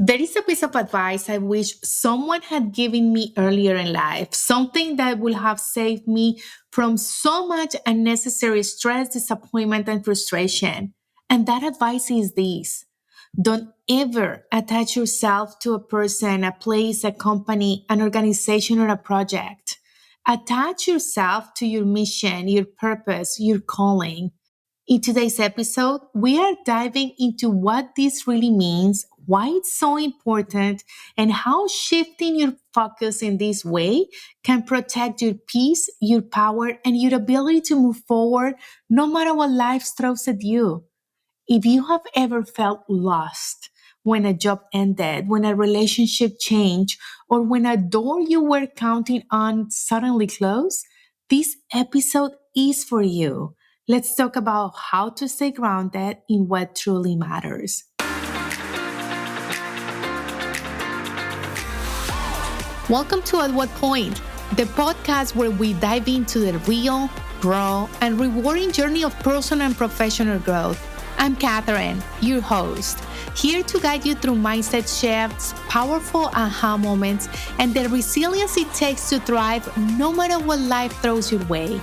There is a piece of advice I wish someone had given me earlier in life, something that would have saved me from so much unnecessary stress, disappointment, and frustration. And that advice is this: don't ever attach yourself to a person, a place, a company, an organization, or a project. Attach yourself to your mission, your purpose, your calling. In today's episode, we are diving into what this really means, why it's so important, and how shifting your focus in this way can protect your peace, your power, and your ability to move forward no matter what life throws at you. If you have ever felt lost when a job ended, when a relationship changed, or when a door you were counting on suddenly closed, this episode is for you. Let's talk about how to stay grounded in what truly matters. Welcome to At What Point, the podcast where we dive into the real, raw, and rewarding journey of personal and professional growth. I'm Catherine, your host, here to guide you through mindset shifts, powerful aha moments, and the resilience it takes to thrive no matter what life throws your way.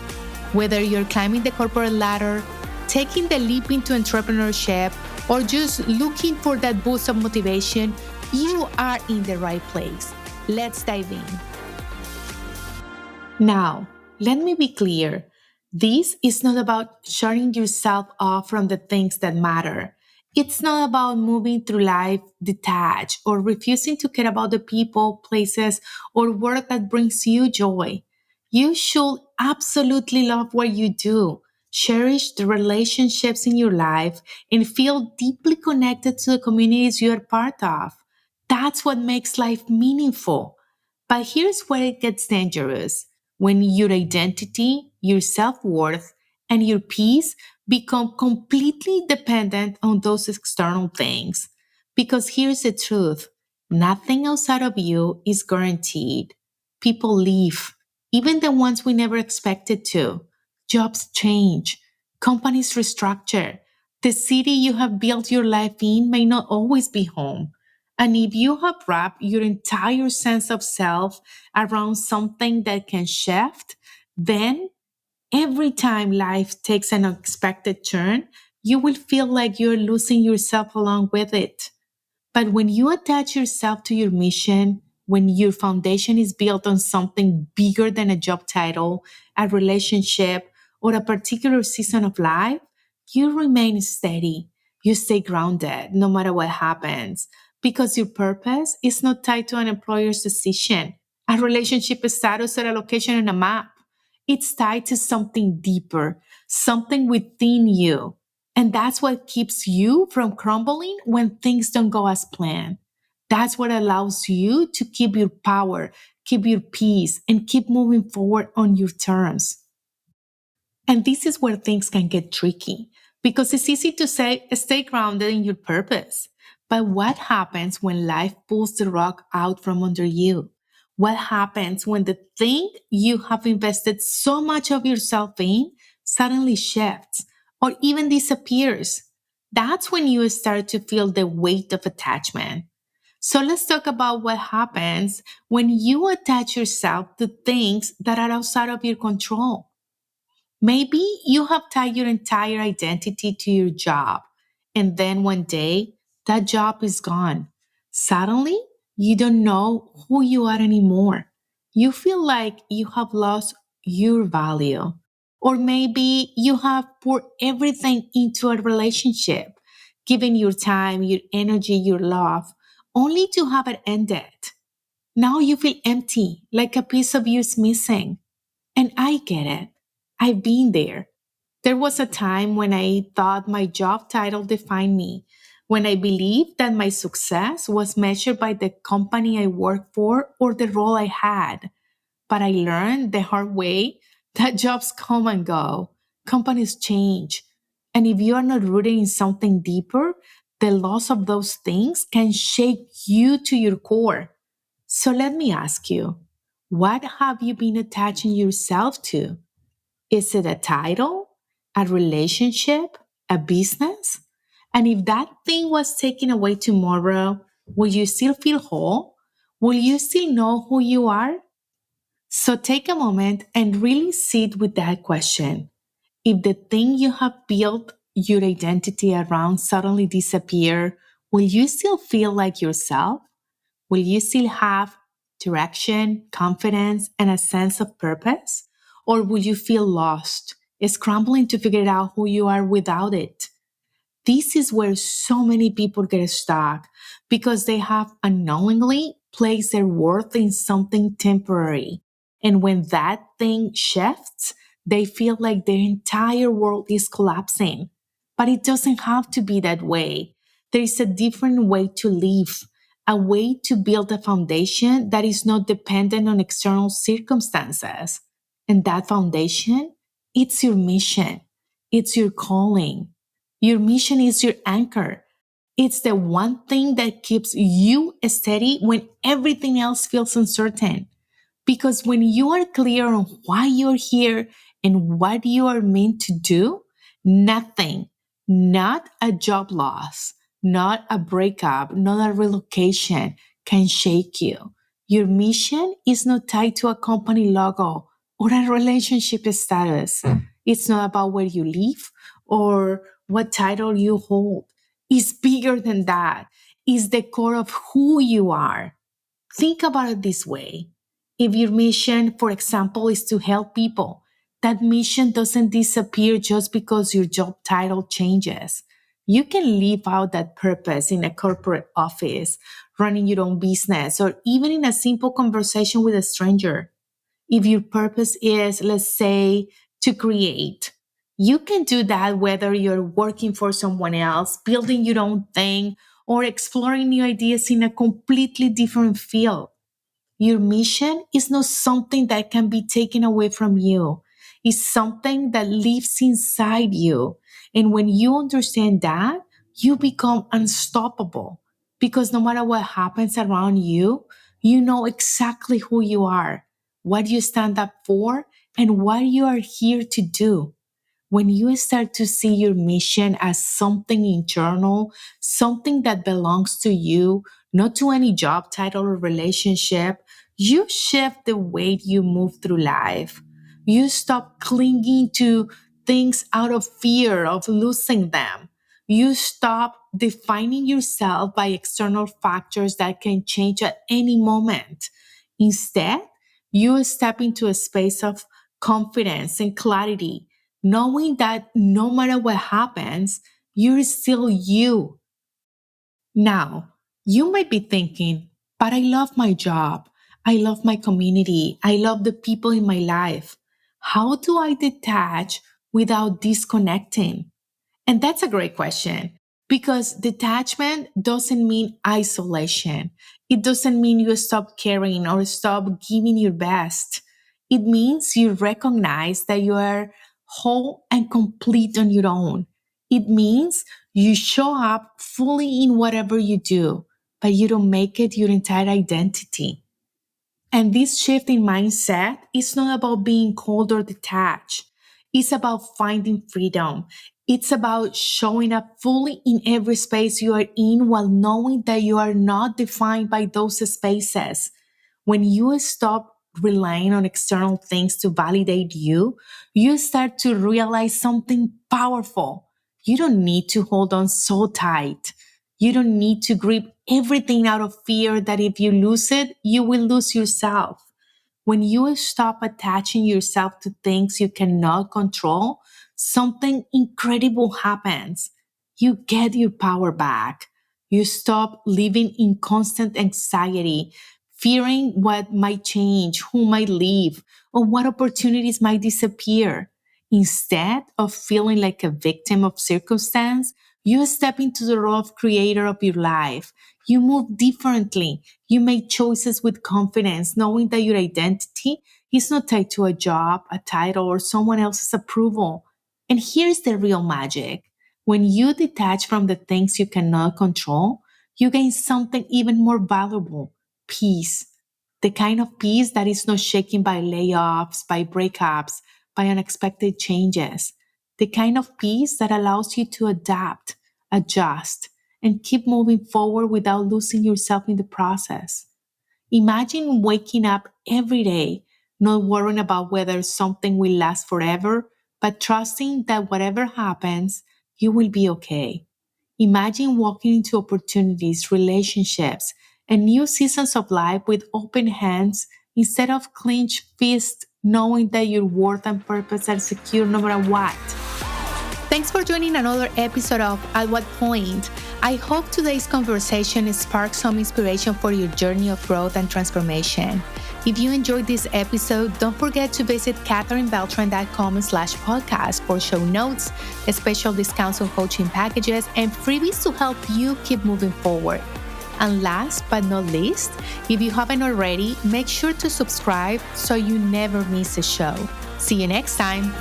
Whether you're climbing the corporate ladder, taking the leap into entrepreneurship, or just looking for that boost of motivation, you are in the right place. Let's dive in. Now, let me be clear. This is not about shutting yourself off from the things that matter. It's not about moving through life detached or refusing to care about the people, places, or work that brings you joy. You should absolutely love what you do, cherish the relationships in your life, and feel deeply connected to the communities you are part of. That's what makes life meaningful. But here's where it gets dangerous: when your identity, your self worth, and your peace become completely dependent on those external things. Because here's the truth: nothing outside of you is guaranteed. People leave, even the ones we never expected to. Jobs change, companies restructure. The city you have built your life in may not always be home. And if you have wrapped your entire sense of self around something that can shift, then every time life takes an unexpected turn, you will feel like you're losing yourself along with it. But when you attach yourself to your mission, when your foundation is built on something bigger than a job title, a relationship, or a particular season of life, you remain steady. You stay grounded no matter what happens, because your purpose is not tied to an employer's decision, a relationship status, or a location on a map. It's tied to something deeper, something within you. And that's what keeps you from crumbling when things don't go as planned. That's what allows you to keep your power, keep your peace, and keep moving forward on your terms. And this is where things can get tricky, because it's easy to say, stay grounded in your purpose. But what happens when life pulls the rug out from under you? What happens when the thing you have invested so much of yourself in suddenly shifts or even disappears? That's when you start to feel the weight of attachment. So let's talk about what happens when you attach yourself to things that are outside of your control. Maybe you have tied your entire identity to your job, and then one day that job is gone. Suddenly, you don't know who you are anymore. You feel like you have lost your value. Or maybe you have poured everything into a relationship, given your time, your energy, your love, only to have it ended. Now you feel empty, like a piece of you is missing. And I get it. I've been there. There was a time when I thought my job title defined me, when I believed that my success was measured by the company I worked for or the role I had. But I learned the hard way that jobs come and go, companies change. And if you are not rooted in something deeper, the loss of those things can shake you to your core. So let me ask you, what have you been attaching yourself to? Is it a title, a relationship, a business? And if that thing was taken away tomorrow, Will you still feel whole? Will you still know who you are? So take a moment and really sit with that question. If the thing you have built your identity around suddenly disappear, will you still feel like yourself? Will you still have direction, confidence, and a sense of purpose? Or will you feel lost, scrambling to figure out who you are without it? This is where so many people get stuck because they have unknowingly placed their worth in something temporary. And when that thing shifts, they feel like their entire world is collapsing. But it doesn't have to be that way. There is a different way to live, a way to build a foundation that is not dependent on external circumstances. And that foundation, it's your mission, it's your calling. Your mission is your anchor. It's the one thing that keeps you steady when everything else feels uncertain. Because when you are clear on why you're here and what you are meant to do, nothing, not a job loss, not a breakup, not a relocation can shake you. Your mission is not tied to a company logo or a relationship status. It's not about where you live or what title you hold. It's bigger than that. It's the core of who you are. Think about it this way. If your mission, for example, is to help people, that mission doesn't disappear just because your job title changes. You can live out that purpose in a corporate office, running your own business, or even in a simple conversation with a stranger. If your purpose is, let's say, to create, you can do that whether you're working for someone else, building your own thing, or exploring new ideas in a completely different field. Your mission is not something that can be taken away from you. It's something that lives inside you. And when you understand that, you become unstoppable because no matter what happens around you, you know exactly who you are, what you stand up for, and what you are here to do. When you start to see your mission as something internal, something that belongs to you, not to any job title or relationship, you shift the way you move through life. You stop clinging to things out of fear of losing them. You stop defining yourself by external factors that can change at any moment. Instead, you step into a space of confidence and clarity, knowing that no matter what happens, you're still you. Now, you might be thinking, but I love my job. I love my community. I love the people in my life. How do I detach without disconnecting? And that's a great question because detachment doesn't mean isolation. It doesn't mean you stop caring or stop giving your best. It means you recognize that you are whole and complete on your own. It means you show up fully in whatever you do, but you don't make it your entire identity. And this shift in mindset is not about being cold or detached. It's about finding freedom. It's about showing up fully in every space you are in while knowing that you are not defined by those spaces. When you stop relying on external things to validate you, you start to realize something powerful. You don't need to hold on so tight. You don't need to grip everything out of fear that if you lose it, you will lose yourself. When you stop attaching yourself to things you cannot control, something incredible happens. You get your power back. You stop living in constant anxiety, fearing what might change, who might leave, or what opportunities might disappear. Instead of feeling like a victim of circumstance, you step into the role of creator of your life. You move differently. You make choices with confidence, knowing that your identity is not tied to a job, a title, or someone else's approval. And here's the real magic. When you detach from the things you cannot control, you gain something even more valuable: peace. The kind of peace that is not shaken by layoffs, by breakups, by unexpected changes. The kind of peace that allows you to adapt, adjust, and keep moving forward without losing yourself in the process. Imagine waking up every day, not worrying about whether something will last forever, but trusting that whatever happens, you will be okay. Imagine walking into opportunities, relationships, and new seasons of life with open hands instead of clenched fists, knowing that your worth and purpose are secure no matter what. Thanks for joining another episode of At What Point. I hope today's conversation sparked some inspiration for your journey of growth and transformation. If you enjoyed this episode, don't forget to visit katherinebeltran.com/podcast for show notes, special discounts on coaching packages, and freebies to help you keep moving forward. And last but not least, if you haven't already, make sure to subscribe so you never miss a show. See you next time.